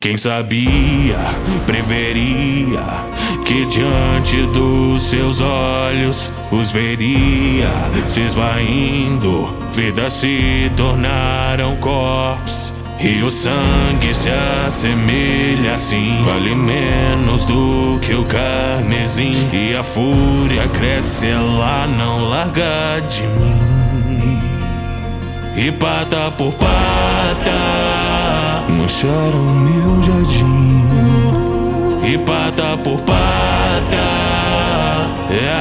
Quem sabia, preveria que diante dos seus olhos os veria se esvaindo, vidas se tornaram corpos. E o sangue se assemelha assim, vale menos do que o carmesim. E a fúria cresce, ela não larga de mim. E pata por pata mancharam meu jardim. E pata por pata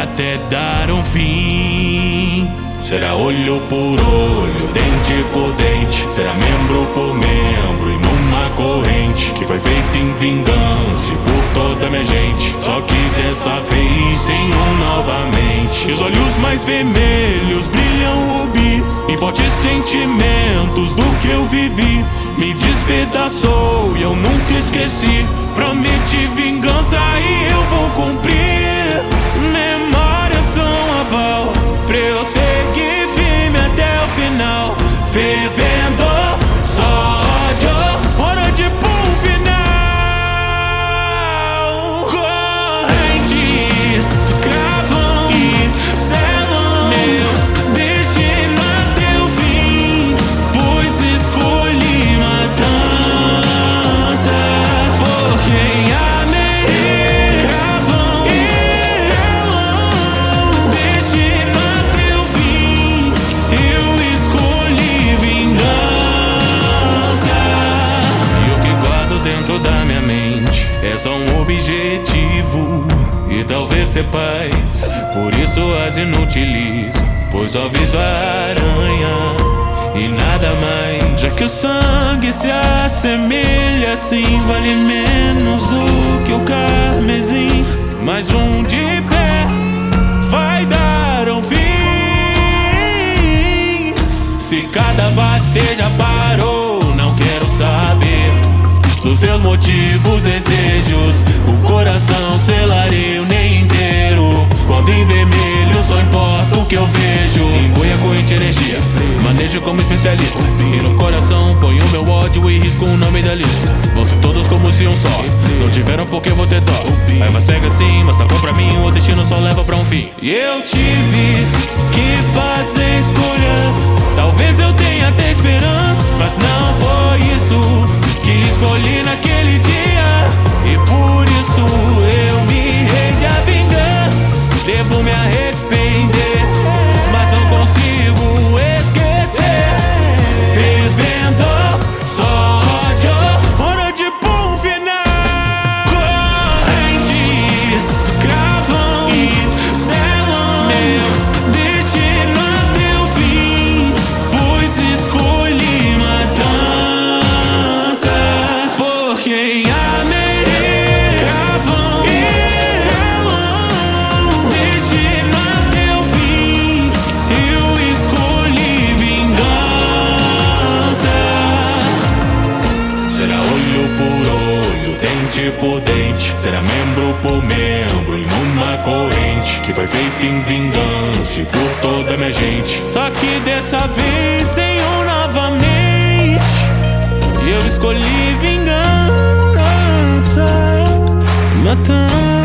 até dar um fim. Será olho por olho, dente por dente, será membro por membro e numa corrente que foi feita em vingança e por toda minha gente. Só que dessa vez sem um novamente. E os olhos mais vermelhos brilham rubi em fortes sentimentos do que eu vivi. Me despedaçou e eu nunca esqueci. Prometi vingança e eu vou cumprir. Memórias são aval pra eu seguir firme até o final. Fervendo só ódio, hora de pôr final. Correntes cravam e selam meu destino até o fim, pois escolhi matança por quem amei. Cravam e selam destino até o fim, eu escolhi vingança. E o que guardo dentro da minha mente é só um objetivo, e talvez ter paz, por isso as inutilizo, pois só visto a aranha e nada mais. Já que o sangue se assemelha assim, vale menos do que o carmesim. Mais um de pé vai dar um fim. Se cada bater já parou, não quero saber dos seus motivos, desejos. O coração selarei o nem inteiro. Quando em vermelho só importa o que eu vejo. Embuia corrente energia, manejo como especialista. E no coração ponho meu ódio e risco o nome da lista. Vão ser todos como se um só, não tiveram porque vou ter dó. Raiva cega sim, mas tá bom pra mim, o destino só leva pra um fim. E eu tive que fazer escolhas. Talvez eu tenha até esperança, mas não foi isso que escolhi naquele dia. E por isso eu me rende à vingança. Devo me arrepender, mas não consigo esquecer. Fervendo só ódio, hora de pôr um final. Correntes cravam e selam meu destino até o fim, pois escolhi matança por quem amei. Cravam e selam destino até o fim, eu escolhi vingança. Será olho por olho, dente por dente, será membro por membro e numa corrente que foi feita em vingança e por toda minha gente. Só que dessa vez Senhor novamente, eu escolhi vingança. Matando